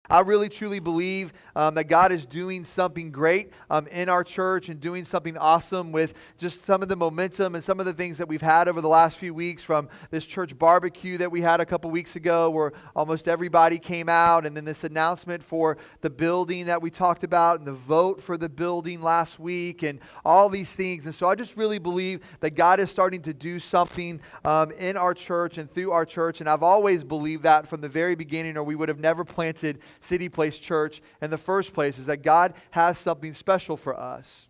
I really truly believe that God is doing something great in our church and doing something awesome with just some of the momentum and some of the things that we've had over the last few weeks, from this church barbecue that we had a couple weeks ago where almost everybody came out, and then this announcement for the building that we talked about and the vote for the building last week and all these things. And so I just really believe that God is starting to do something in our church and through our church. And I've always believed that from the very beginning, or we would have never planted CityPlace Church in the first place, is that God has something special for us.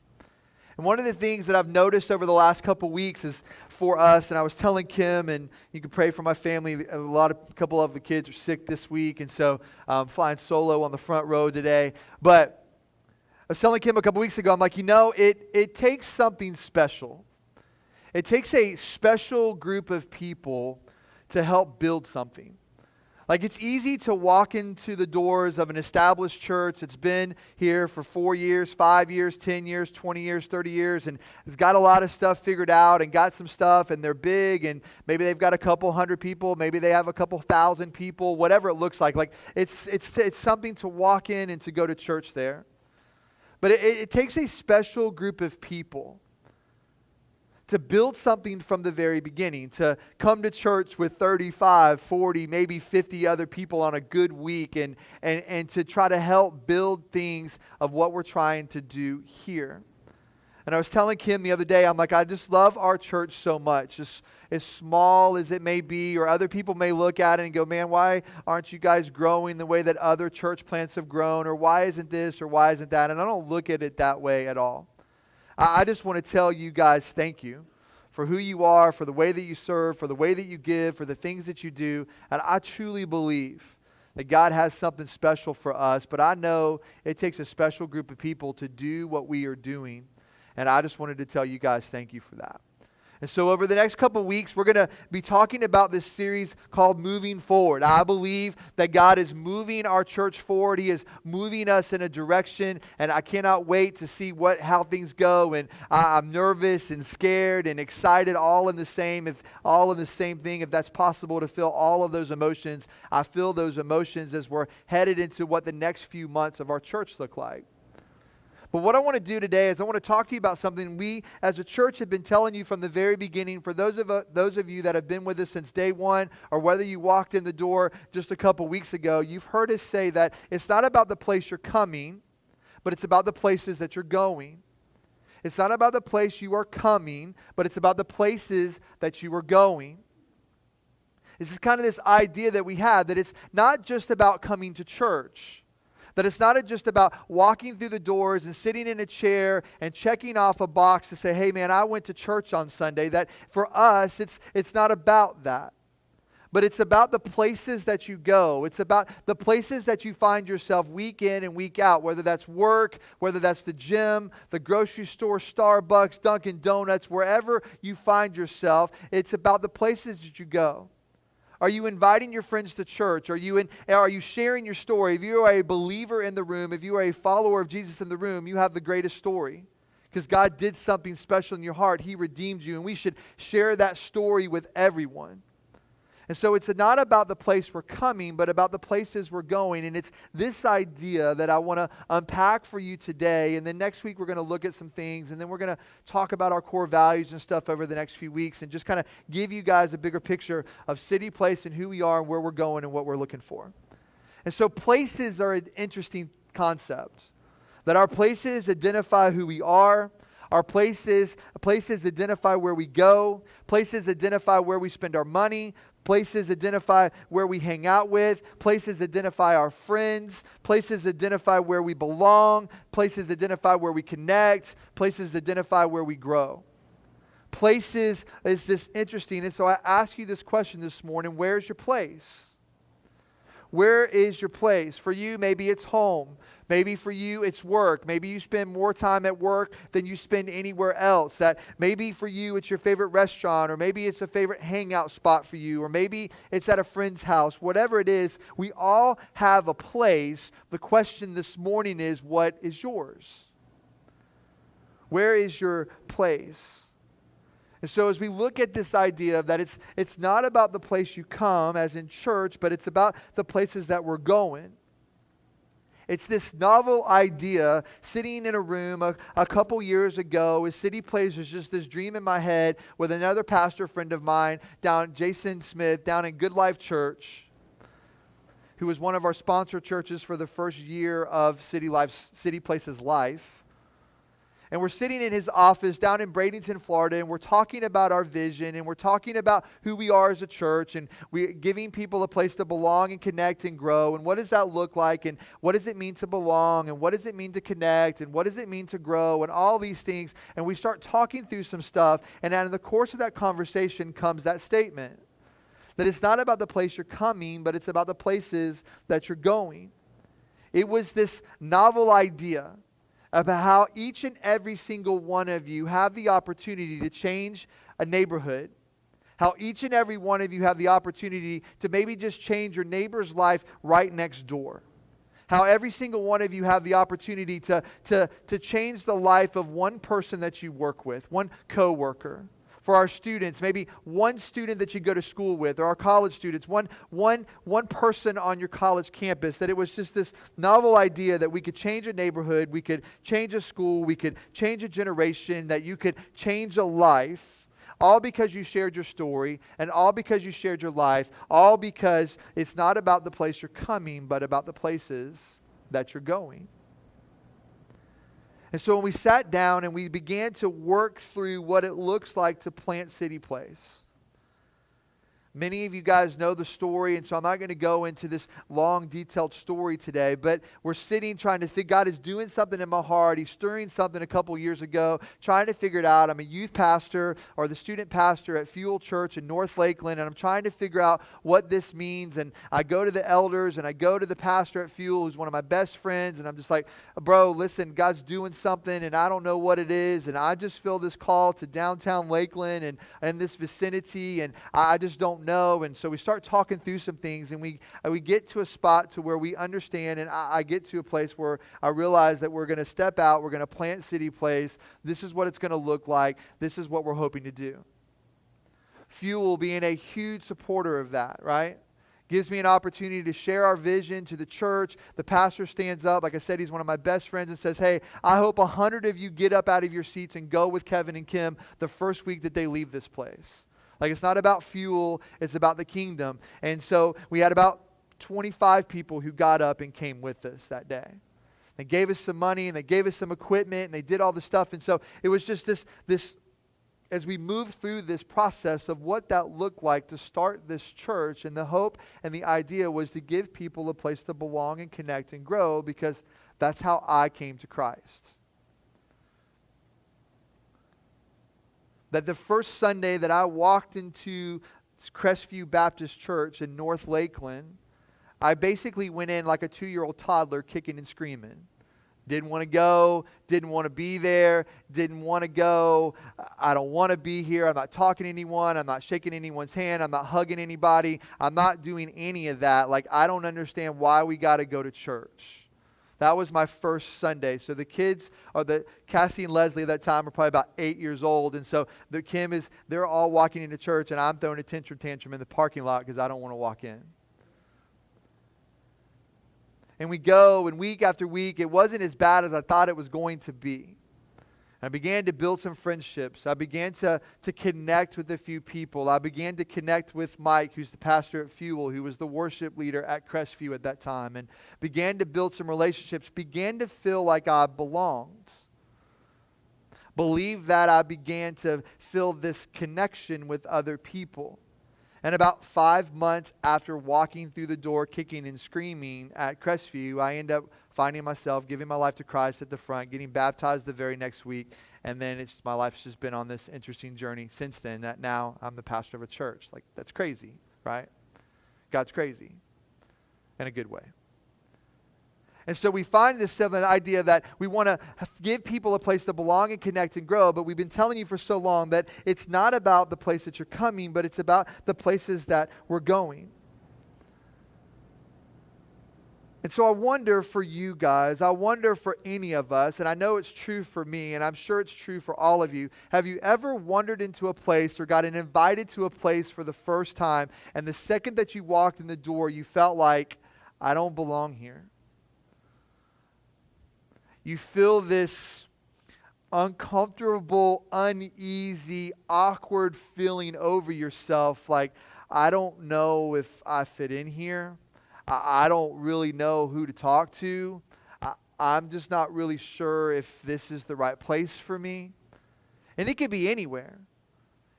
And one of the things that I've noticed over the last couple weeks is for us, and I was telling Kim, and you can pray for my family, a couple of the kids are sick this week, and so I'm flying solo on the front row today. But I was telling Kim a couple weeks ago, I'm like, it takes something special. It takes a special group of people to help build something. Like, it's easy to walk into the doors of an established church that's been here for 4 years, 5 years, 10 years, 20 years, 30 years, and it's got a lot of stuff figured out and got some stuff, and they're big, and maybe they've got a couple hundred people, maybe they have a couple thousand people, whatever it looks like. Like, it's something to walk in and to go to church there. But it takes a special group of people to build something from the very beginning, to come to church with 35, 40, maybe 50 other people on a good week, and to try to help build things of what we're trying to do here. And I was telling Kim the other day, I'm like, I just love our church so much, just as small as it may be, or other people may look at it and go, man, why aren't you guys growing the way that other church plants have grown, or why isn't this, or why isn't that? And I don't look at it that way at all. I just want to tell you guys thank you for who you are, for the way that you serve, for the way that you give, for the things that you do. And I truly believe that God has something special for us, but I know it takes a special group of people to do what we are doing. And I just wanted to tell you guys thank you for that. And so over the next couple weeks, we're going to be talking about this series called Moving Forward. I believe that God is moving our church forward. He is moving us in a direction, and I cannot wait to see how things go. And I'm nervous and scared and excited all in the same thing, if that's possible, to feel all of those emotions. I feel those emotions as we're headed into what the next few months of our church look like. But what I want to do today is I want to talk to you about something we as a church have been telling you from the very beginning. For those of you that have been with us since day one, or whether you walked in the door just a couple weeks ago, you've heard us say that it's not about the place you're coming, but it's about the places that you're going. It's not about the place you are coming, but it's about the places that you are going. This is kind of this idea that we have, that it's not just about coming to church. That it's not just about walking through the doors and sitting in a chair and checking off a box to say, hey man, I went to church on Sunday. That for us, it's not about that. But it's about the places that you go. It's about the places that you find yourself week in and week out, whether that's work, whether that's the gym, the grocery store, Starbucks, Dunkin' Donuts, wherever you find yourself. It's about the places that you go. Are you inviting your friends to church? Are you sharing your story? If you are a believer in the room, if you are a follower of Jesus in the room, you have the greatest story. Because God did something special in your heart. He redeemed you, and we should share that story with everyone. And so it's not about the place we're coming, but about the places we're going. And it's this idea that I want to unpack for you today. And then next week we're going to look at some things. And then we're going to talk about our core values and stuff over the next few weeks. And just kind of give you guys a bigger picture of CityPlace and who we are and where we're going and what we're looking for. And so places are an interesting concept. That our places identify who we are. Our places identify where we go. Places identify where we spend our money. Places identify where we hang out with. Places identify our friends. Places identify where we belong. Places identify where we connect. Places identify where we grow. Places is this interesting. And so I ask you this question this morning: where's your place? Where is your place? For you, maybe it's home. Maybe for you, it's work. Maybe you spend more time at work than you spend anywhere else. That maybe for you, it's your favorite restaurant, or maybe it's a favorite hangout spot for you, or maybe it's at a friend's house. Whatever it is, we all have a place. The question this morning is, what is yours? Where is your place? And so as we look at this idea of that it's not about the place you come, as in church, but it's about the places that we're going. It's this novel idea sitting in a room a couple years ago as CityPlace was just this dream in my head with another pastor friend of mine, Jason Smith, down in Good Life Church, who was one of our sponsor churches for the first year of CityPlace's life. And we're sitting in his office down in Bradenton, Florida, and we're talking about our vision, and we're talking about who we are as a church, and we're giving people a place to belong and connect and grow, and what does that look like, and what does it mean to belong, and what does it mean to connect, and what does it mean to grow, and all these things. And we start talking through some stuff, and out in the course of that conversation comes that statement, that it's not about the place you're coming, but it's about the places that you're going. It was this novel idea about how each and every single one of you have the opportunity to change a neighborhood. How each and every one of you have the opportunity to maybe just change your neighbor's life right next door. How every single one of you have the opportunity to change the life of one person that you work with, one coworker. For our students, maybe one student that you go to school with, or our college students, one person on your college campus, that it was just this novel idea that we could change a neighborhood, we could change a school, we could change a generation, that you could change a life, all because you shared your story, and all because you shared your life, all because it's not about the place you're coming, but about the places that you're going. And so when we sat down and we began to work through what it looks like to plant CityPlace, many of you guys know the story, and so I'm not going to go into this long, detailed story today, but we're sitting trying to think, God is doing something in my heart. He's stirring something a couple years ago, trying to figure it out. I'm a youth pastor or the student pastor at Fuel Church in North Lakeland, and I'm trying to figure out what this means. And I go to the elders, and I go to the pastor at Fuel, who's one of my best friends, and I'm just like, bro, listen, God's doing something, and I don't know what it is, and I just feel this call to downtown Lakeland and this vicinity, and I just don't know. And so we start talking through some things, and we get to a spot to where we understand, and I get to a place where I realize that we're going to step out, we're going to plant CityPlace. This is what it's going to look like. This is what we're hoping to do. Fuel being a huge supporter of that, right? Gives me an opportunity to share our vision to the church. The pastor stands up. Like I said, he's one of my best friends, and says, hey, I hope 100 of you get up out of your seats and go with Kevin and Kim the first week that they leave this place. Like, it's not about Fuel, it's about the kingdom. And so we had about 25 people who got up and came with us that day. They gave us some money, and they gave us some equipment, and they did all the stuff. And so it was just this as we moved through this process of what that looked like to start this church, and the hope and the idea was to give people a place to belong and connect and grow, because that's how I came to Christ. That the first Sunday that I walked into Crestview Baptist Church in North Lakeland, I basically went in like a 2-year-old toddler, kicking and screaming. Didn't want to go, didn't want to be there, didn't want to go. I don't want to be here. I'm not talking to anyone. I'm not shaking anyone's hand. I'm not hugging anybody. I'm not doing any of that. Like, I don't understand why we got to go to church. That was my first Sunday. So the kids, or Cassie and Leslie at that time, were probably about 8 years old. And so they're all walking into church, and I'm throwing a tantrum in the parking lot because I don't want to walk in. And we go, and week after week, it wasn't as bad as I thought it was going to be. I began to build some friendships. I began to connect with a few people. I began to connect with Mike, who's the pastor at Fuel, who was the worship leader at Crestview at that time, and began to build some relationships, began to feel like I belonged. Believe that I began to feel this connection with other people. And about 5 months after walking through the door, kicking and screaming at Crestview, I end up finding myself giving my life to Christ at the front, getting baptized the very next week, and then my life's just been on this interesting journey since then, that now I'm the pastor of a church. Like, that's crazy, right? God's crazy in a good way. And so we find this idea that we want to give people a place to belong and connect and grow, but we've been telling you for so long that it's not about the place that you're coming, but it's about the places that we're going. And so I wonder for you guys, I wonder for any of us, and I know it's true for me, and I'm sure it's true for all of you, have you ever wandered into a place or gotten invited to a place for the first time, and the second that you walked in the door, you felt like, I don't belong here? you feel this uncomfortable, uneasy, awkward feeling over yourself, like, I don't know if I fit in here. I don't really know who to talk to. I'm just not really sure if this is the right place for me. And it could be anywhere.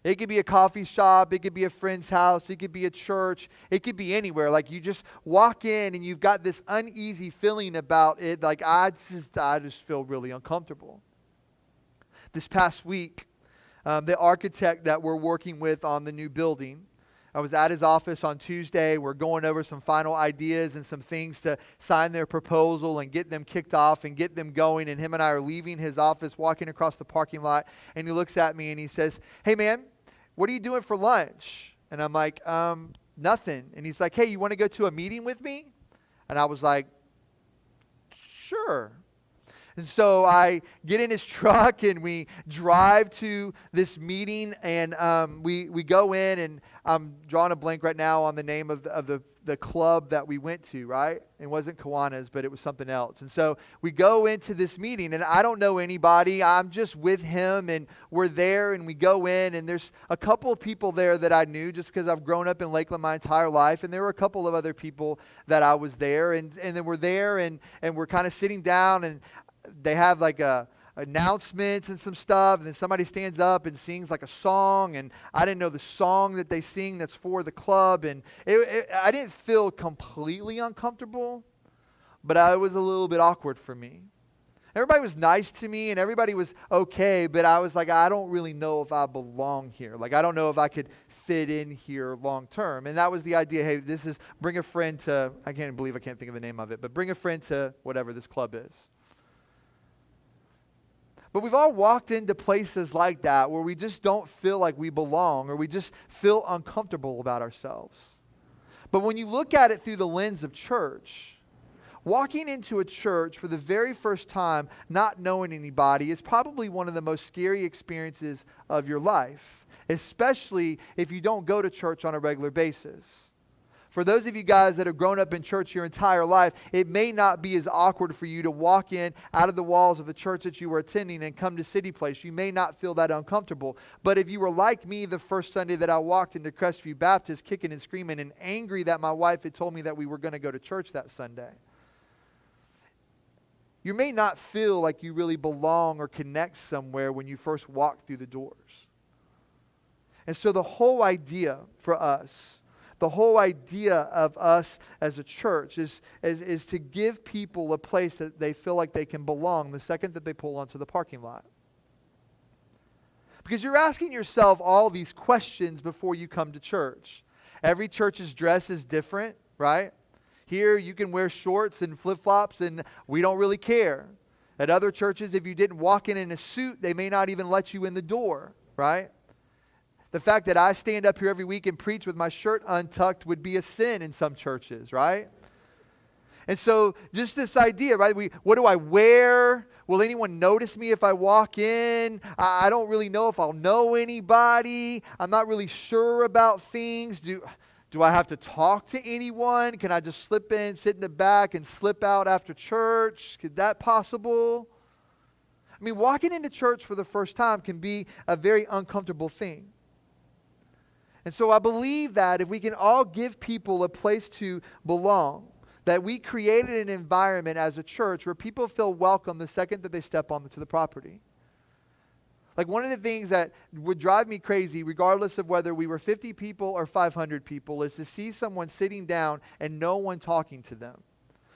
It could be a coffee shop. It could be a friend's house. It could be a church. It could be anywhere. Like, you just walk in and you've got this uneasy feeling about it. Like, I just feel really uncomfortable. This past week, the architect that we're working with on the new building, I was at his office on Tuesday. We're going over some final ideas and some things to sign their proposal and get them kicked off and get them going. And him and I are leaving his office, walking across the parking lot. And he looks at me and he says, "Hey, man, what are you doing for lunch?" And I'm like, nothing. And he's like, "Hey, you want to go to a meeting with me?" And I was like, "Sure." And so I get in his truck and we drive to this meeting, and we go in, and I'm drawing a blank right now on the name of the club that we went to, right? It wasn't Kiwanis, but it was something else. And so we go into this meeting, and I don't know anybody. I'm just with him, and we're there, and we go in, and there's a couple of people there that I knew just because I've grown up in Lakeland my entire life, and there were a couple of other people that I was there, and then we're there, and we're kind of sitting down, and they have like announcements and some stuff, and then somebody stands up and sings like a song, and I didn't know the song that they sing that's for the club, and I didn't feel completely uncomfortable, but it was a little bit awkward for me. Everybody was nice to me, and everybody was okay, but I was like, I don't really know if I belong here. Like, I don't know if I could fit in here long term. And that was the idea. Hey, this is bring a friend to, I can't think of the name of it, but bring a friend to whatever this club is. But we've all walked into places like that where we just don't feel like we belong, or we just feel uncomfortable about ourselves. But when you look at it through the lens of church, walking into a church for the very first time, not knowing anybody, is probably one of the most scary experiences of your life, especially if you don't go to church on a regular basis. For those of you guys that have grown up in church your entire life, it may not be as awkward for you to walk in out of the walls of the church that you were attending and come to CityPlace. You may not feel that uncomfortable. But if you were like me the first Sunday that I walked into Crestview Baptist, kicking and screaming and angry that my wife had told me that we were going to go to church that Sunday, you may not feel like you really belong or connect somewhere when you first walk through the doors. And so the whole idea for us, the whole idea of us as a church is to give people a place that they feel like they can belong the second that they pull onto the parking lot. Because you're asking yourself all these questions before you come to church. Every church's dress is different, right? Here you can wear shorts and flip-flops and we don't really care. At other churches, if you didn't walk in a suit, they may not even let you in the door, right? The fact that I stand up here every week and preach with my shirt untucked would be a sin in some churches, right? And so just this idea, right? What do I wear? Will anyone notice me if I walk in? I don't really know if I'll know anybody. I'm not really sure about things. Do I have to talk to anyone? Can I just slip in, sit in the back, and slip out after church? Is that possible? I mean, walking into church for the first time can be a very uncomfortable thing. And so I believe that if we can all give people a place to belong, that we created an environment as a church where people feel welcome the second that they step onto the property. Like, one of the things that would drive me crazy, regardless of whether we were 50 people or 500 people, is to see someone sitting down and no one talking to them.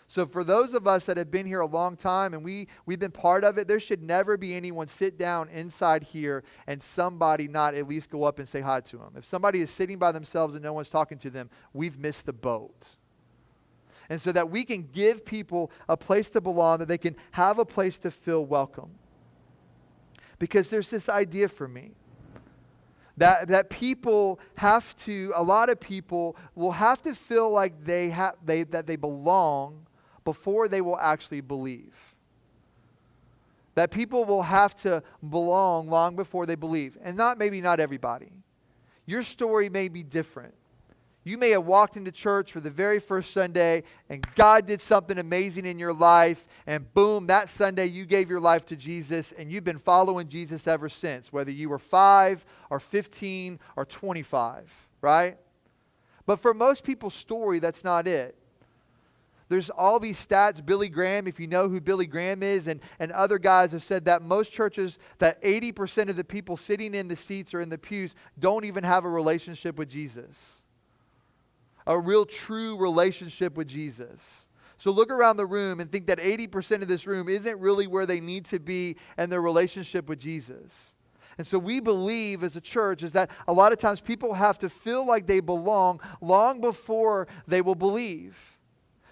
So for those of us that have been here a long time and we've been part of it, there should never be anyone sit down inside here and somebody not at least go up and say hi to them. If somebody is sitting by themselves and no one's talking to them, we've missed the boat. And so that we can give people a place to belong, that they can have a place to feel welcome. Because there's this idea for me that people have to, a lot of people will have to feel like that they belong before they will actually believe. That people will have to belong long before they believe. And maybe not everybody. Your story may be different. You may have walked into church for the very first Sunday and God did something amazing in your life, and boom, that Sunday you gave your life to Jesus and you've been following Jesus ever since, whether you were 5 or 15 or 25, right? But for most people's story, that's not it. There's all these stats. Billy Graham, if you know who Billy Graham is, and other guys have said that most churches, that 80% of the people sitting in the seats or in the pews don't even have a relationship with Jesus. A real true relationship with Jesus. So look around the room and think that 80% of this room isn't really where they need to be in their relationship with Jesus. And so we believe as a church is that a lot of times people have to feel like they belong long before they will believe.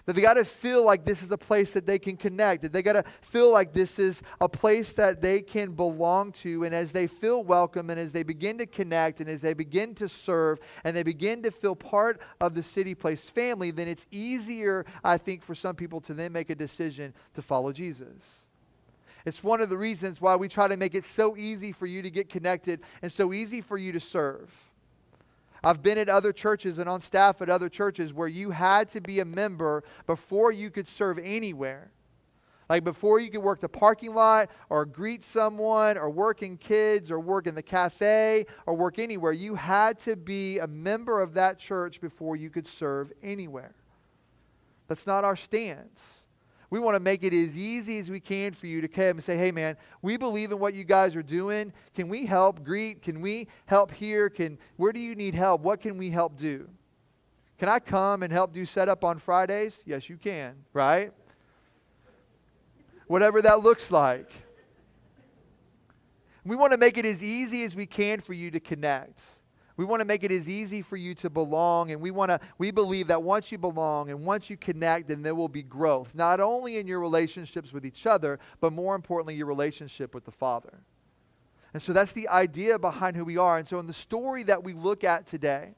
That they got to feel like this is a place that they can connect. That they got to feel like this is a place that they can belong to. And as they feel welcome and as they begin to connect and as they begin to serve and they begin to feel part of the CityPlace family, then it's easier, I think, for some people to then make a decision to follow Jesus. It's one of the reasons why we try to make it so easy for you to get connected and so easy for you to serve. I've been at other churches and on staff at other churches where you had to be a member before you could serve anywhere. Like before you could work the parking lot or greet someone or work in kids or work in the cafe or work anywhere. You had to be a member of that church before you could serve anywhere. That's not our stance. We want to make it as easy as we can for you to come and say, hey man, we believe in what you guys are doing. Can we help greet? Can we help here? Where do you need help? What can we help do? Can I come and help do setup on Fridays? Yes, you can, right? Whatever that looks like. We want to make it as easy as we can for you to connect. We want to make it as easy for you to belong, and we believe that once you belong and once you connect, then there will be growth, not only in your relationships with each other, but more importantly, your relationship with the Father. And so that's the idea behind who we are. And so in the story that we look at today,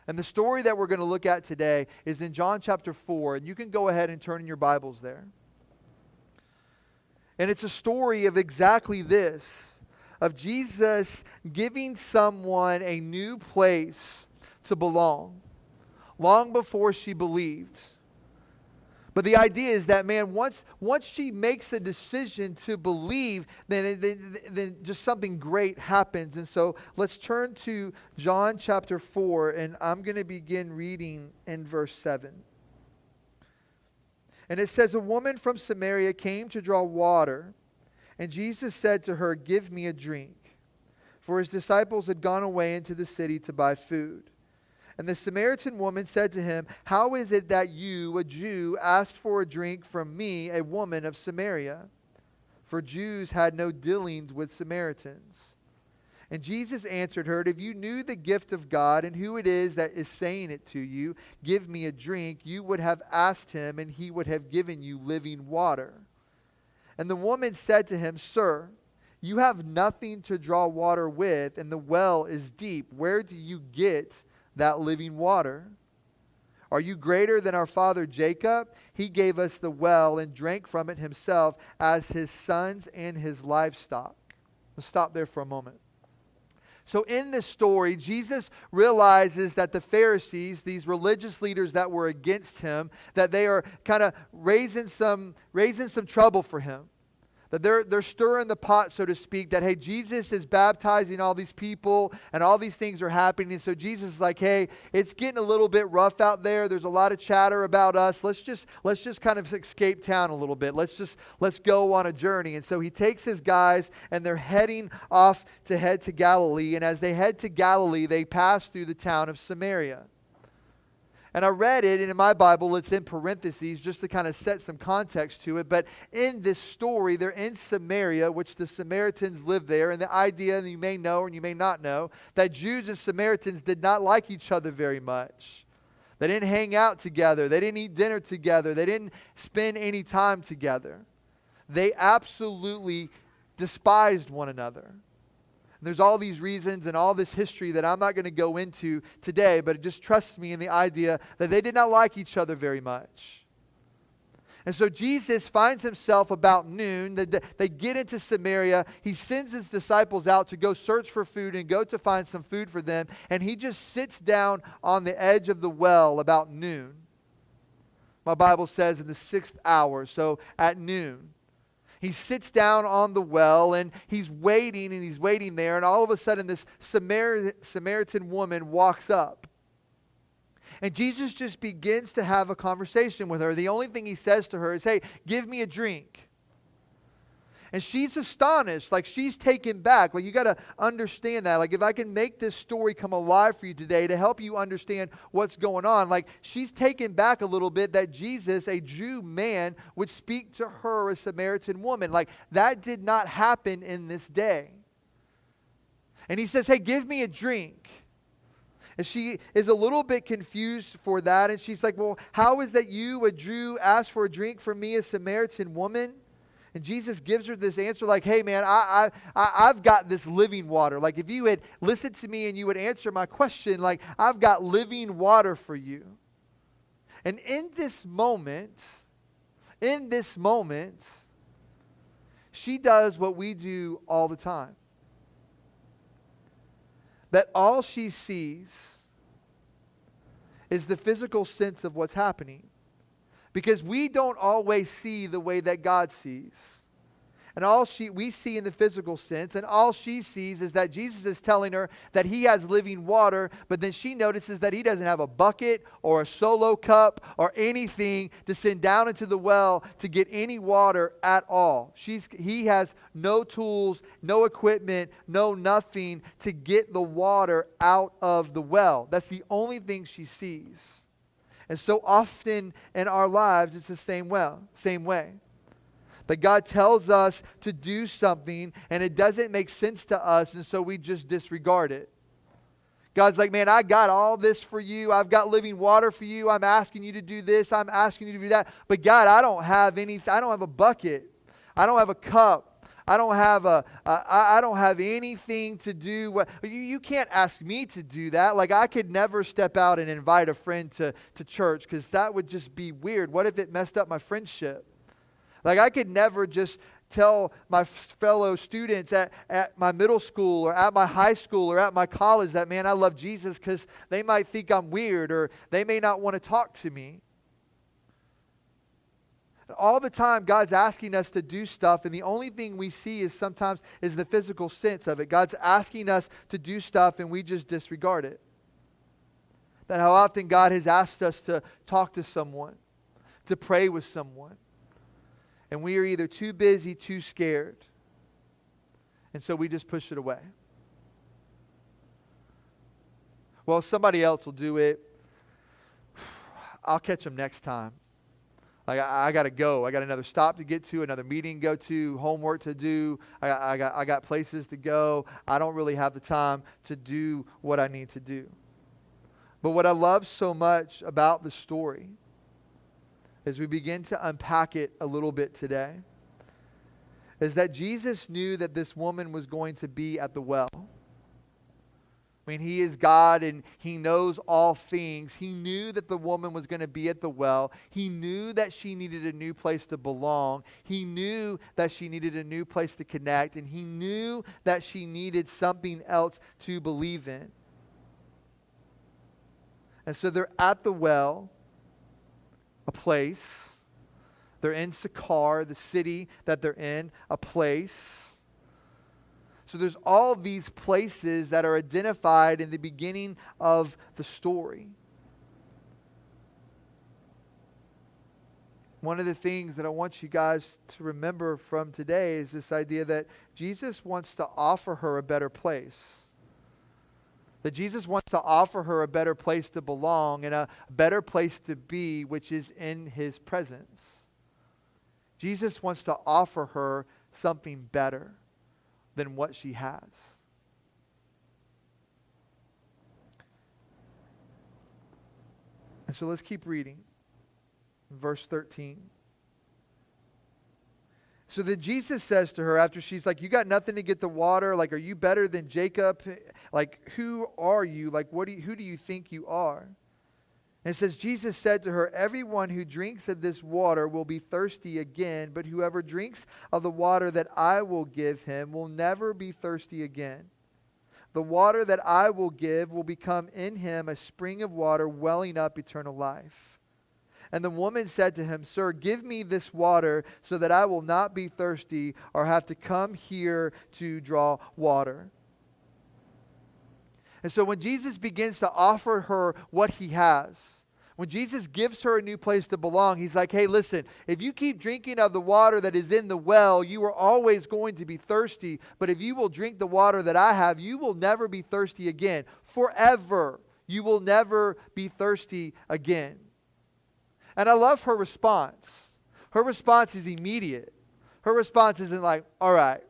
and the story that we're going to look at today is in John chapter 4, and you can go ahead and turn in your Bibles there. And it's a story of exactly this. Of Jesus giving someone a new place to belong long before she believed. But the idea is that, man, once she makes the decision to believe, then just something great happens. And so let's turn to John chapter 4, and I'm going to begin reading in verse 7. And it says, a woman from Samaria came to draw water. And Jesus said to her, give me a drink. For his disciples had gone away into the city to buy food. And the Samaritan woman said to him, how is it that you, a Jew, asked for a drink from me, a woman of Samaria? For Jews had no dealings with Samaritans. And Jesus answered her, if you knew the gift of God and who it is that is saying it to you, give me a drink, you would have asked him, and he would have given you living water. And the woman said to him, sir, you have nothing to draw water with, and the well is deep. Where do you get that living water? Are you greater than our father Jacob? He gave us the well and drank from it himself, as his sons and his livestock. Let's stop there for a moment. So in this story, Jesus realizes that the Pharisees, these religious leaders that were against him, that they are kind of raising some trouble for him. That they're stirring the pot, so to speak, that, hey, Jesus is baptizing all these people and all these things are happening. And so Jesus is like, hey, it's getting a little bit rough out there. There's a lot of chatter about us. Let's just kind of escape town a little bit. Let's go on a journey. And so he takes his guys and they're heading off to head to Galilee. And as they head to Galilee, they pass through the town of Samaria. And I read it, and in my Bible, it's in parentheses just to kind of set some context to it. But in this story, they're in Samaria, which the Samaritans lived there. And the idea, and you may know and you may not know, that Jews and Samaritans did not like each other very much. They didn't hang out together. They didn't eat dinner together. They didn't spend any time together. They absolutely despised one another. There's all these reasons and all this history that I'm not going to go into today, but just trust me in the idea that they did not like each other very much. And so Jesus finds himself about noon. They get into Samaria. He sends his disciples out to go search for food and go to find some food for them. And he just sits down on the edge of the well about noon. My Bible says in the 6th hour, so at noon. He sits down on the well and he's waiting there. And all of a sudden this Samaritan woman walks up. And Jesus just begins to have a conversation with her. The only thing he says to her is, hey, give me a drink. And she's astonished, like she's taken back. Like you got to understand that. Like if I can make this story come alive for you today to help you understand what's going on. Like she's taken back a little bit that Jesus, a Jew man, would speak to her, a Samaritan woman. Like that did not happen in this day. And he says, hey, give me a drink. And she is a little bit confused for that. And she's like, well, how is that you, a Jew, ask for a drink from me, a Samaritan woman? And Jesus gives her this answer like, hey, man, I've got this living water. Like if you had listened to me and you would answer my question, like I've got living water for you. And in this moment, she does what we do all the time. That all she sees is the physical sense of what's happening. Because we don't always see the way that God sees. And we see in the physical sense, and all she sees is that Jesus is telling her that he has living water, but then she notices that he doesn't have a bucket or a solo cup or anything to send down into the well to get any water at all. He has no tools, no equipment, no nothing to get the water out of the well. That's the only thing she sees. And so often in our lives, it's the same way. That God tells us to do something and it doesn't make sense to us, and so we just disregard it. God's like, man, I got all this for you. I've got living water for you. I'm asking you to do this. I'm asking you to do that. But God, I don't have a bucket. I don't have a cup. I don't have anything to do. You can't ask me to do that. Like I could never step out and invite a friend to church because that would just be weird. What if it messed up my friendship? Like I could never just tell my fellow students at my middle school or at my high school or at my college that, man, I love Jesus, because they might think I'm weird or they may not want to talk to me. All the time God's asking us to do stuff, and the only thing we see is sometimes is the physical sense of it. God's asking us to do stuff and we just disregard it. That how often God has asked us to talk to someone, to pray with someone. And we are either too busy, too scared. And so we just push it away. Well, somebody else will do it. I'll catch them next time. Like I got to go. I got another stop to get to, another meeting to go to, homework to do. I got places to go. I don't really have the time to do what I need to do. But what I love so much about the story, as we begin to unpack it a little bit today, is that Jesus knew that this woman was going to be at the well. I mean, he is God and he knows all things. He knew that the woman was going to be at the well. He knew that she needed a new place to belong. He knew that she needed a new place to connect. And he knew that she needed something else to believe in. And so they're at the well, a place. They're in Sychar, the city that they're in, a place. So there's all these places that are identified in the beginning of the story. One of the things that I want you guys to remember from today is this idea that Jesus wants to offer her a better place. That Jesus wants to offer her a better place to belong and a better place to be, which is in his presence. Jesus wants to offer her something better than what she has. And so let's keep reading. Verse 13. So then Jesus says to her, after she's like, you got nothing to get the water? Like, are you better than Jacob? Like, who are you? Like, who do you think you are? And it says, Jesus said to her, everyone who drinks of this water will be thirsty again, but whoever drinks of the water that I will give him will never be thirsty again. The water that I will give will become in him a spring of water welling up eternal life. And the woman said to him, Sir, give me this water so that I will not be thirsty or have to come here to draw water. And so when Jesus begins to offer her what he has, when Jesus gives her a new place to belong, he's like, hey, listen, if you keep drinking of the water that is in the well, you are always going to be thirsty. But if you will drink the water that I have, you will never be thirsty again. Forever, you will never be thirsty again. And I love her response. Her response is immediate. Her response isn't like, all right,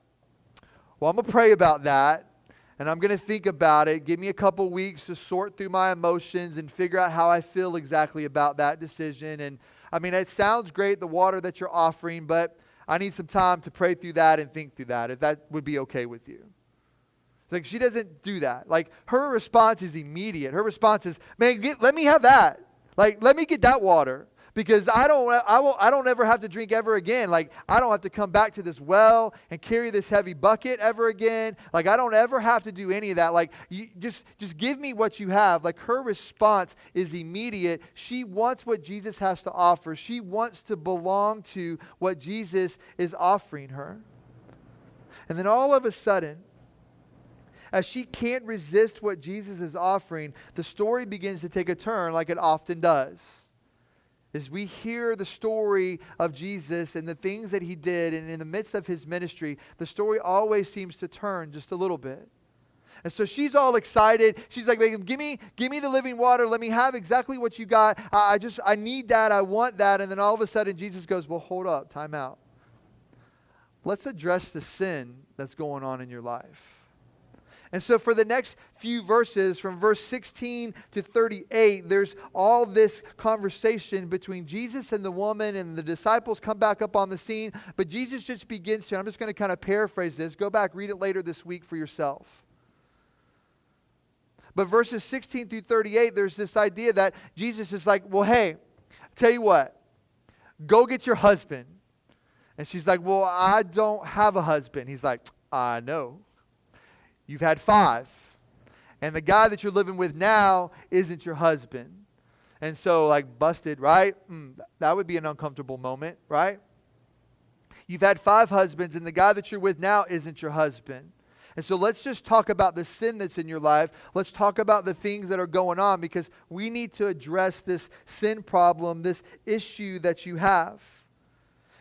well, I'm going to pray about that. And I'm going to think about it. Give me a couple weeks to sort through my emotions and figure out how I feel exactly about that decision. And I mean, it sounds great, the water that you're offering, but I need some time to pray through that and think through that, if that would be okay with you. Like, she doesn't do that. Like, her response is immediate. Her response is, man, let me have that. Like, let me get that water. Because I don't ever have to drink ever again. Like, I don't have to come back to this well and carry this heavy bucket ever again. Like, I don't ever have to do any of that. Like, you just give me what you have. Like, her response is immediate. She wants what Jesus has to offer. She wants to belong to what Jesus is offering her. And then all of a sudden, as she can't resist what Jesus is offering, the story begins to take a turn like it often does. As we hear the story of Jesus and the things that he did, and in the midst of his ministry, the story always seems to turn just a little bit. And so she's all excited. She's like, give me the living water. Let me have exactly what you got. I need that. I want that. And then all of a sudden Jesus goes, well, hold up, time out. Let's address the sin that's going on in your life. And so for the next few verses, from verse 16 to 38, there's all this conversation between Jesus and the woman, and the disciples come back up on the scene. But Jesus just begins to, I'm just going to kind of paraphrase this. Go back, read it later this week for yourself. But verses 16 through 38, there's this idea that Jesus is like, well, hey, tell you what, go get your husband. And she's like, well, I don't have a husband. He's like, I know. You've had 5. And the guy that you're living with now isn't your husband. And so, like, busted, right? That would be an uncomfortable moment, right? You've had 5 husbands, and the guy that you're with now isn't your husband. And so let's just talk about the sin that's in your life. Let's talk about the things that are going on, because we need to address this sin problem, this issue that you have.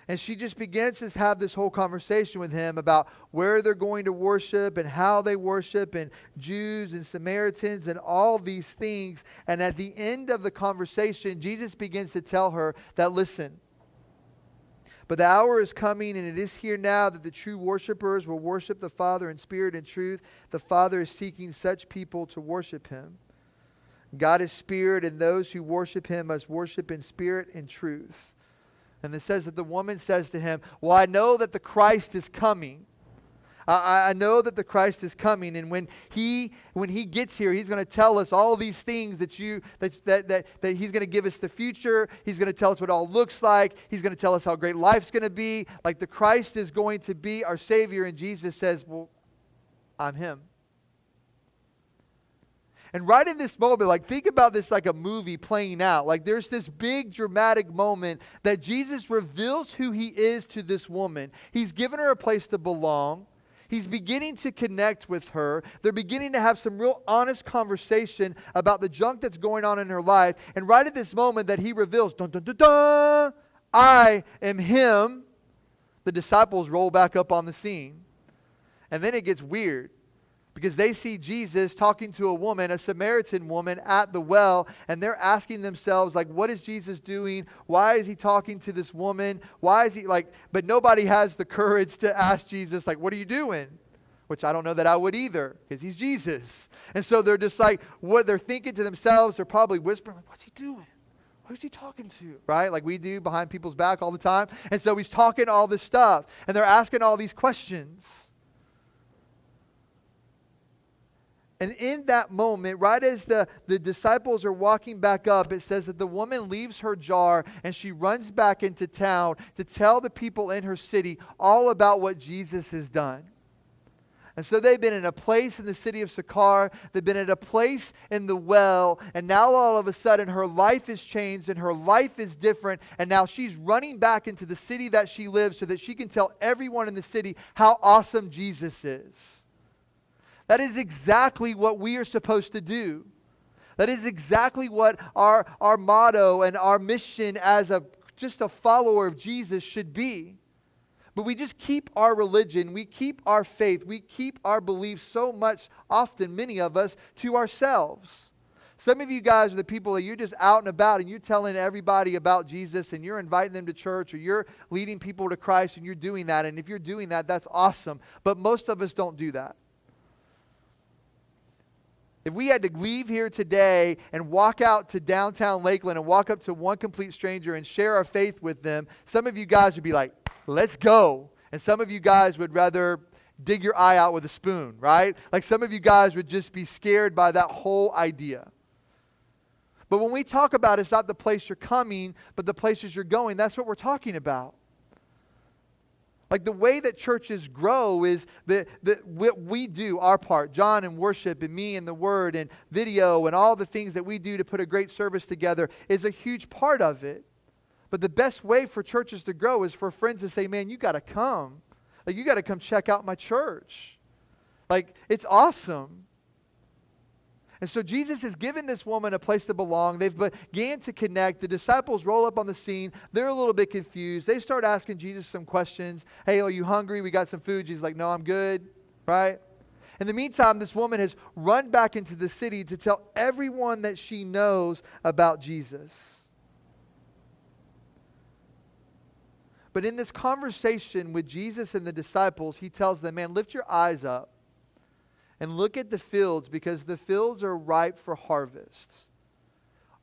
And she just begins to have this whole conversation with him about where they're going to worship and how they worship, and Jews and Samaritans and all these things. And at the end of the conversation, Jesus begins to tell her that, listen, but the hour is coming, and it is here now, that the true worshipers will worship the Father in spirit and truth. The Father is seeking such people to worship him. God is spirit, and those who worship him must worship in spirit and truth. And it says that the woman says to him, well, I know that the Christ is coming. I know that the Christ is coming. And when he gets here, he's going to tell us all these things that he's going to give us the future. He's going to tell us what it all looks like. He's going to tell us how great life's going to be. Like, the Christ is going to be our Savior. And Jesus says, well, I'm him. And right in this moment, like, think about this like a movie playing out. Like, there's this big dramatic moment that Jesus reveals who he is to this woman. He's given her a place to belong. He's beginning to connect with her. They're beginning to have some real honest conversation about the junk that's going on in her life. And right at this moment that he reveals, dun, dun, dun, dun, I am him, the disciples roll back up on the scene. And then it gets weird, because they see Jesus talking to a woman, a Samaritan woman, at the well, and they're asking themselves, like, what is Jesus doing? Why is he talking to this woman? Why is he, like, but nobody has the courage to ask Jesus, like, what are you doing? Which I don't know that I would either, because he's Jesus. And so they're just like, what they're thinking to themselves, they're probably whispering, like, what's he doing? Who's he talking to? Right? Like we do behind people's back all the time. And so he's talking all this stuff, and they're asking all these questions. And in that moment, right as the disciples are walking back up, it says that the woman leaves her jar and she runs back into town to tell the people in her city all about what Jesus has done. And so they've been in a place in the city of Sychar, they've been at a place in the well, and now all of a sudden her life is changed and her life is different, and now she's running back into the city that she lives so that she can tell everyone in the city how awesome Jesus is. That is exactly what we are supposed to do. That is exactly what our motto and our mission as just a follower of Jesus should be. But we just keep our religion, we keep our faith, we keep our beliefs so much, often many of us, to ourselves. Some of you guys are the people that you're just out and about and you're telling everybody about Jesus and you're inviting them to church or you're leading people to Christ and you're doing that. And if you're doing that, that's awesome. But most of us don't do that. If we had to leave here today and walk out to downtown Lakeland and walk up to one complete stranger and share our faith with them, some of you guys would be like, let's go. And some of you guys would rather dig your eye out with a spoon, right? Like some of you guys would just be scared by that whole idea. But when we talk about it's not the place you're coming, but the places you're going, that's what we're talking about. Like the way that churches grow is what we do, our part, John and worship and me and the word and video and all the things that we do to put a great service together is a huge part of it. But the best way for churches to grow is for friends to say, man, you got to come. Like you got to come check out my church. Like it's awesome. And so Jesus has given this woman a place to belong. They've began to connect. The disciples roll up on the scene. They're a little bit confused. They start asking Jesus some questions. Hey, are you hungry? We got some food. Jesus is like, no, I'm good. Right? In the meantime, this woman has run back into the city to tell everyone that she knows about Jesus. But in this conversation with Jesus and the disciples, he tells them, man, lift your eyes up and look at the fields because the fields are ripe for harvest.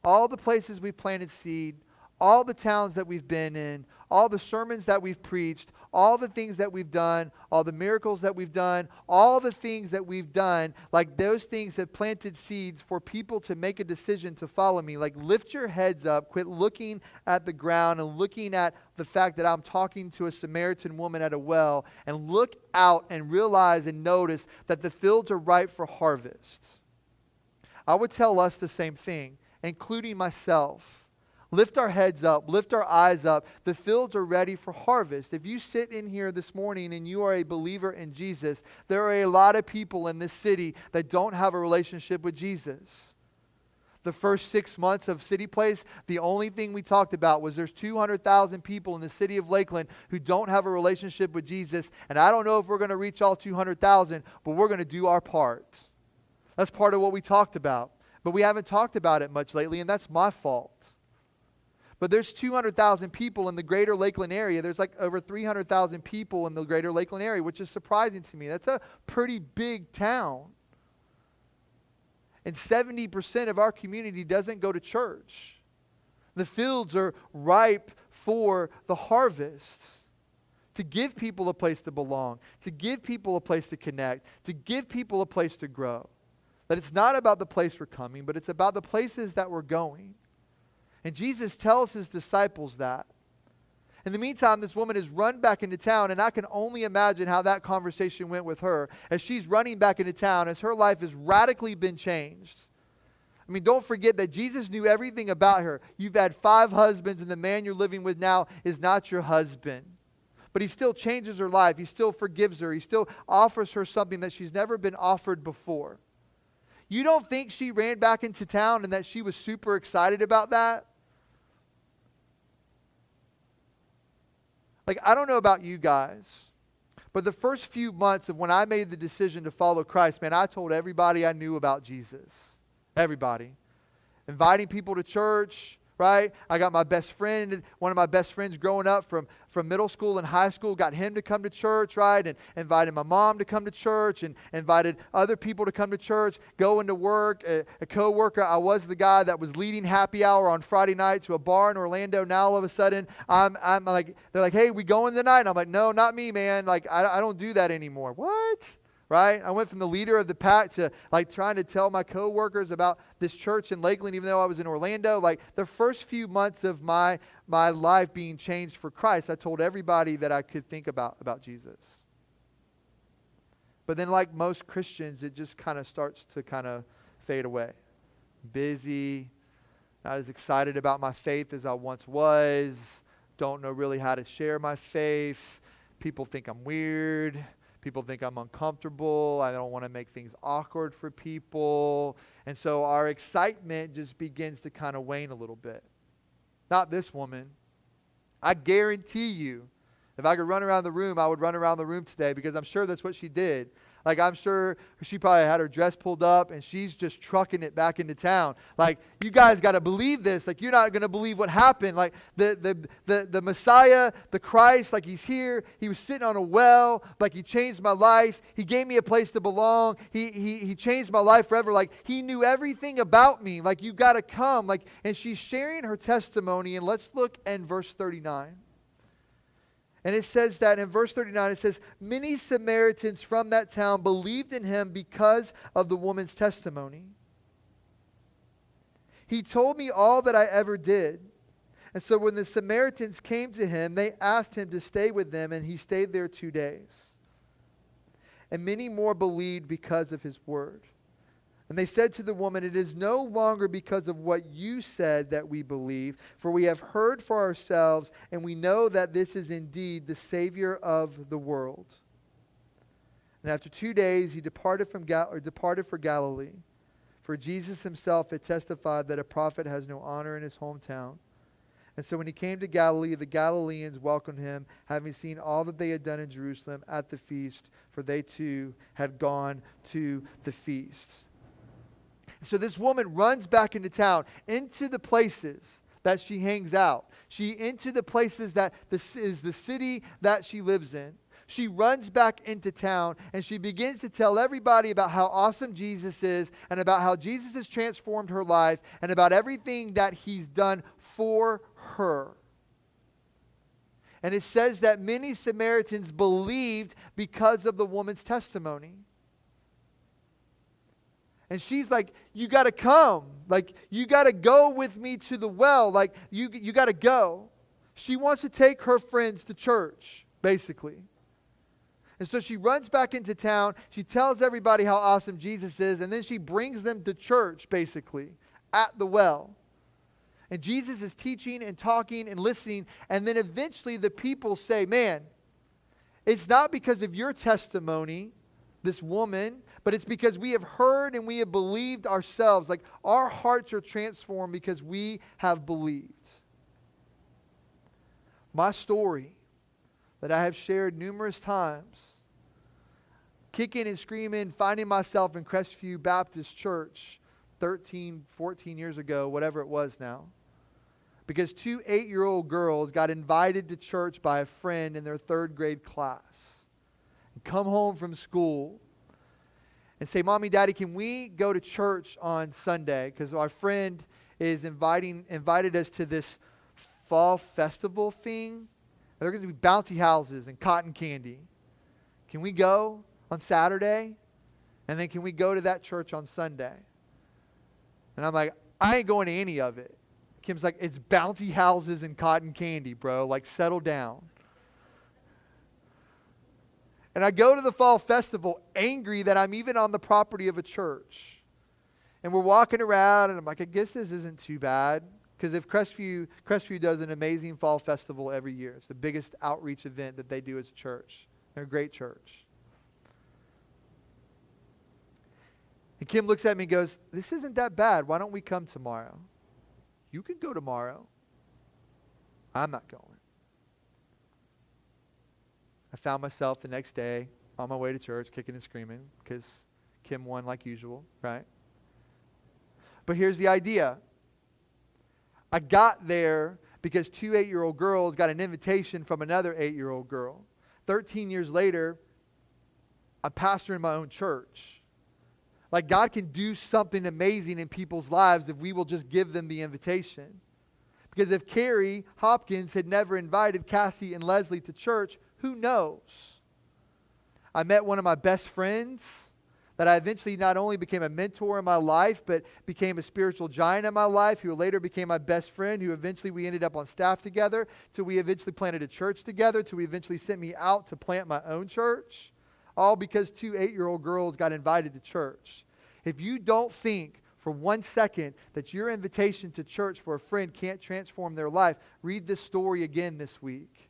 All the places we planted seed, all the towns that we've been in, all the sermons that we've preached, all the things that we've done, all the miracles that we've done, all the things that we've done, like those things have planted seeds for people to make a decision to follow me. Like lift your heads up, quit looking at the ground and looking at the fact that I'm talking to a Samaritan woman at a well, and look out and realize and notice that the fields are ripe for harvest. I would tell us the same thing, including myself. Lift our heads up. Lift our eyes up. The fields are ready for harvest. If you sit in here this morning and you are a believer in Jesus, there are a lot of people in this city that don't have a relationship with Jesus. The first 6 months of CityPlace, the only thing we talked about was there's 200,000 people in the city of Lakeland who don't have a relationship with Jesus. And I don't know if we're going to reach all 200,000, but we're going to do our part. That's part of what we talked about. But we haven't talked about it much lately, and that's my fault. But there's 200,000 people in the greater Lakeland area. There's like over 300,000 people in the greater Lakeland area, which is surprising to me. That's a pretty big town. And 70% of our community doesn't go to church. The fields are ripe for the harvest. To give people a place to belong, to give people a place to connect, to give people a place to grow. That it's not about the place we're coming, but it's about the places that we're going. And Jesus tells his disciples that. In the meantime, this woman has run back into town, and I can only imagine how that conversation went with her as she's running back into town, as her life has radically been changed. I mean, don't forget that Jesus knew everything about her. You've had 5 husbands, and the man you're living with now is not your husband. But he still changes her life. He still forgives her. He still offers her something that she's never been offered before. You don't think she ran back into town and that she was super excited about that? Like, I don't know about you guys, but the first few months of when I made the decision to follow Christ, man, I told everybody I knew about Jesus. Everybody. Inviting people to church, right? I got my best friend, one of my best friends growing up from middle school and high school, got him to come to church, right? And invited my mom to come to church and invited other people to come to church, going to work. A co-worker, I was the guy that was leading happy hour on Friday night to a bar in Orlando. Now all of a sudden, I'm like, they're like, hey, we going tonight? And I'm like, no, not me, man. Like, I don't do that anymore. What? right? I went from the leader of the pack to like trying to tell my coworkers about this church in Lakeland, even though I was in Orlando. Like the first few months of my life being changed for Christ, I told everybody that I could think about Jesus. But then like most Christians, it just kind of starts to kind of fade away. Busy, not as excited about my faith as I once was. Don't know really how to share my faith. People think I'm weird. People think I'm uncomfortable. I don't want to make things awkward for people. And so our excitement just begins to kind of wane a little bit. Not this woman. I guarantee you, if I could run around the room, I would run around the room today because I'm sure that's what she did. Like I'm sure she probably had her dress pulled up and she's just trucking it back into town. Like you guys got to believe this. Like you're not going to believe what happened. Like the Messiah, the Christ, like he's here. He was sitting on a well. Like he changed my life. He gave me a place to belong. He changed my life forever. Like he knew everything about me. Like you got to come. Like, and she's sharing her testimony. And let's look in verse 39. And it says that in verse 39, it says, many Samaritans from that town believed in him because of the woman's testimony. He told me all that I ever did. And so when the Samaritans came to him, they asked him to stay with them, and he stayed there 2 days. And many more believed because of his word. And they said to the woman, it is no longer because of what you said that we believe, for we have heard for ourselves, and we know that this is indeed the Savior of the world. And after 2 days, he departed for Galilee. For Jesus himself had testified that a prophet has no honor in his hometown. And so when he came to Galilee, the Galileans welcomed him, having seen all that they had done in Jerusalem at the feast, for they too had gone to the feast. So this woman runs back into town, into the places that she hangs out. Into the places that this is the city that she lives in. She runs back into town and she begins to tell everybody about how awesome Jesus is and about how Jesus has transformed her life and about everything that he's done for her. And it says that many Samaritans believed because of the woman's testimony. And she's like, you got to come. Like, you got to go with me to the well. Like, you got to go. She wants to take her friends to church, basically. And so she runs back into town. She tells everybody how awesome Jesus is. And then she brings them to church, basically, at the well. And Jesus is teaching and talking and listening. And then eventually the people say, man, it's not because of your testimony, this woman, but it's because we have heard and we have believed ourselves. Like our hearts are transformed because we have believed. My story that I have shared numerous times, kicking and screaming, finding myself in Crestview Baptist Church 13, 14 years ago, whatever it was now. Because 2 8-year-old girls got invited to church by a friend in their 3rd grade class. And come home from school and say, Mommy, Daddy, can we go to church on Sunday? Because our friend is invited us to this fall festival thing. There are going to be bouncy houses and cotton candy. Can we go on Saturday? And then can we go to that church on Sunday? And I'm like, I ain't going to any of it. Kim's like, it's bouncy houses and cotton candy, bro. Like, settle down. And I go to the fall festival angry that I'm even on the property of a church. And we're walking around and I'm like, I guess this isn't too bad. Because if Crestview does an amazing fall festival every year. It's the biggest outreach event that they do as a church. They're a great church. And Kim looks at me and goes, this isn't that bad. Why don't we come tomorrow? You can go tomorrow. I'm not going. I found myself the next day on my way to church kicking and screaming because Kim won like usual, right? But here's the idea. I got there because 2 8-year-old girls got an invitation from another 8-year-old girl. 13 years later, I'm pastoring my own church. Like God can do something amazing in people's lives if we will just give them the invitation. Because if Carrie Hopkins had never invited Cassie and Leslie to church, who knows? I met one of my best friends that I eventually not only became a mentor in my life, but became a spiritual giant in my life, who later became my best friend, who eventually we ended up on staff together, till we eventually planted a church together, till we eventually sent me out to plant my own church, all because 2 8-year-old girls got invited to church. If you don't think for 1 second that your invitation to church for a friend can't transform their life, read this story again this week.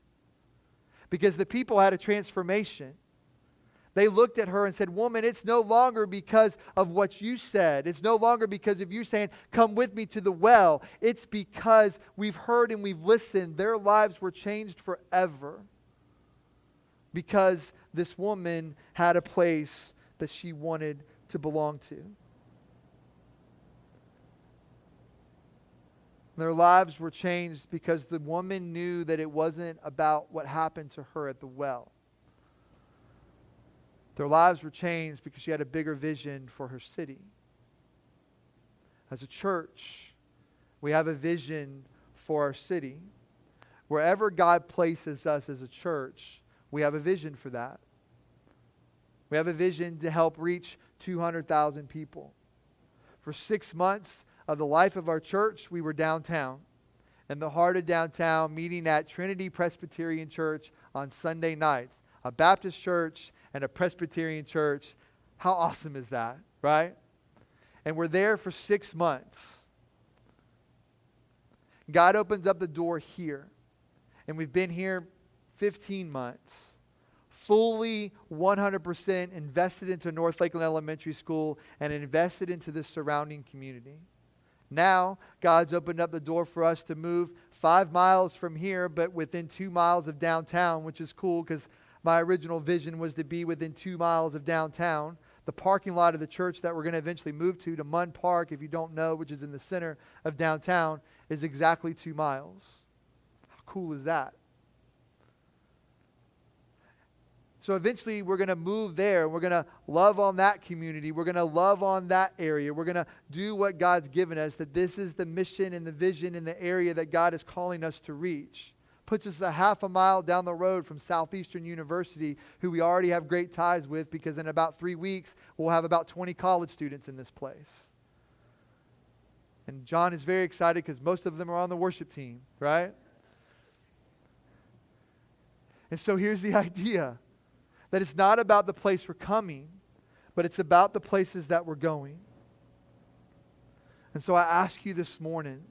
Because the people had a transformation. They looked at her and said, woman, it's no longer because of what you said. It's no longer because of you saying, come with me to the well. It's because we've heard and we've listened. Their lives were changed forever. Because this woman had a place that she wanted to belong to. Their lives were changed because the woman knew that it wasn't about what happened to her at the well. Their lives were changed because she had a bigger vision for her city. As a church, we have a vision for our city. Wherever God places us as a church, we have a vision for that. We have a vision to help reach 200,000 people. For 6 months of the life of our church, we were downtown, in the heart of downtown, meeting at Trinity Presbyterian Church on Sunday nights, a Baptist church and a Presbyterian church. How awesome is that, right? And we're there for 6 months. God opens up the door here, and we've been here 15 months, fully 100% invested into North Lakeland Elementary School and invested into the surrounding community. Now, God's opened up the door for us to move 5 miles from here, but within 2 miles of downtown, which is cool because my original vision was to be within 2 miles of downtown. The parking lot of the church that we're going to eventually move to Munn Park, if you don't know, which is in the center of downtown, is exactly 2 miles. How cool is that? So eventually we're going to move there. We're going to love on that community. We're going to love on that area. We're going to do what God's given us, that this is the mission and the vision in the area that God is calling us to reach. Puts us a half a mile down the road from Southeastern University, who we already have great ties with, because in about 3 weeks, we'll have about 20 college students in this place. And John is very excited because most of them are on the worship team, right? And so here's the idea, that it's not about the place we're coming, but it's about the places that we're going. And so I ask you this morning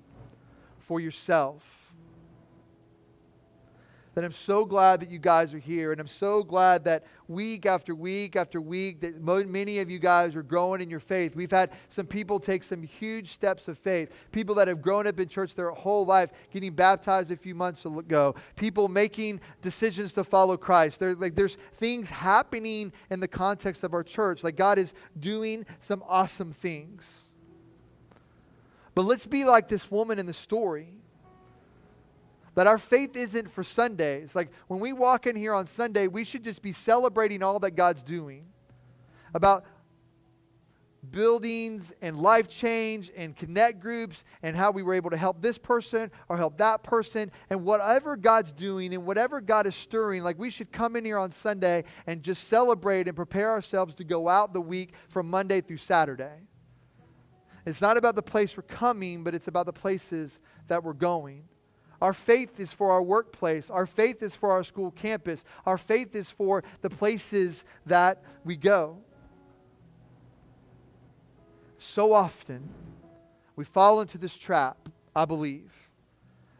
for yourself, that I'm so glad that you guys are here, and I'm so glad that week after week after week that many of you guys are growing in your faith. We've had some people take some huge steps of faith. People that have grown up in church their whole life, getting baptized a few months ago. People making decisions to follow Christ. There's things happening in the context of our church. Like God is doing some awesome things. But let's be like this woman in the story. That our faith isn't for Sundays. Like when we walk in here on Sunday, we should just be celebrating all that God's doing. About buildings and life change and connect groups and how we were able to help this person or help that person. And whatever God's doing and whatever God is stirring, like we should come in here on Sunday and just celebrate and prepare ourselves to go out the week from Monday through Saturday. It's not about the place we're coming, but it's about the places that we're going. Our faith is for our workplace. Our faith is for our school campus. Our faith is for the places that we go. So often, we fall into this trap, I believe,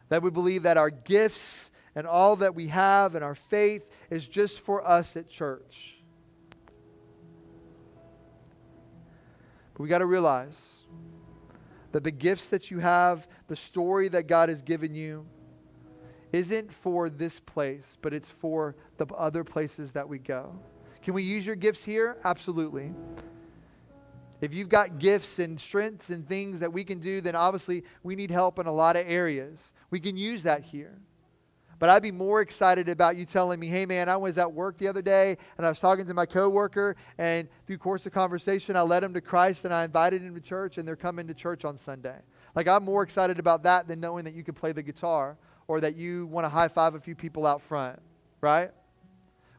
that we believe that our gifts and all that we have and our faith is just for us at church. But we got to realize that the gifts that you have, the story that God has given you, isn't for this place, but it's for the other places that we go. Can we use your gifts here? Absolutely. If you've got gifts and strengths and things that we can do, then obviously we need help in a lot of areas. We can use that here. But I'd be more excited about you telling me, hey man, I was at work the other day and I was talking to my coworker, and through the course of conversation, I led him to Christ and I invited him to church and they're coming to church on Sunday. Like I'm more excited about that than knowing that you can play the guitar or that you want to high five a few people out front, right?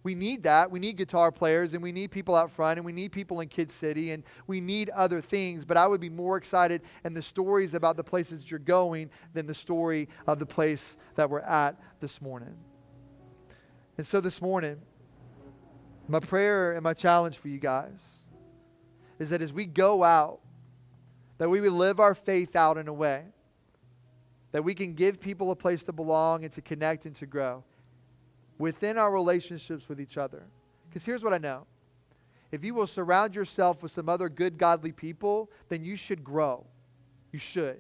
We need that. We need guitar players, and we need people out front, and we need people in Kid City, and we need other things. But I would be more excited in the stories about the places that you're going than the story of the place that we're at this morning. And so this morning, my prayer and my challenge for you guys is that as we go out, that we would live our faith out in a way that we can give people a place to belong and to connect and to grow within our relationships with each other. Because here's what I know. If you will surround yourself with some other good, godly people, then you should grow. You should.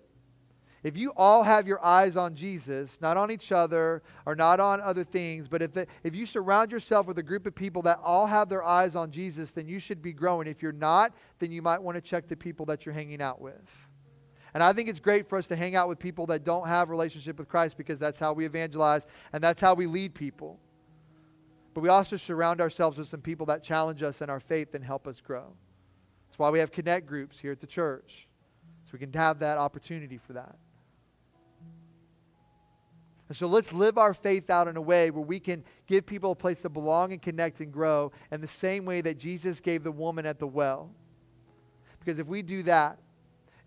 If you all have your eyes on Jesus, not on each other or not on other things, but if you surround yourself with a group of people that all have their eyes on Jesus, then you should be growing. If you're not, then you might want to check the people that you're hanging out with. And I think it's great for us to hang out with people that don't have a relationship with Christ, because that's how we evangelize and that's how we lead people. But we also surround ourselves with some people that challenge us in our faith and help us grow. That's why we have connect groups here at the church, so we can have that opportunity for that. And so let's live our faith out in a way where we can give people a place to belong and connect and grow in the same way that Jesus gave the woman at the well. Because if we do that,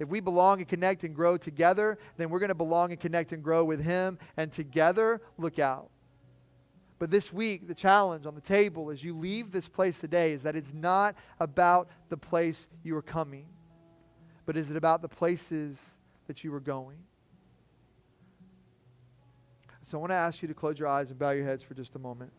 if we belong and connect and grow together, then we're going to belong and connect and grow with Him. And together, look out. But this week, the challenge on the table as you leave this place today is that it's not about the place you are coming, but is it about the places that you are going? So I want to ask you to close your eyes and bow your heads for just a moment.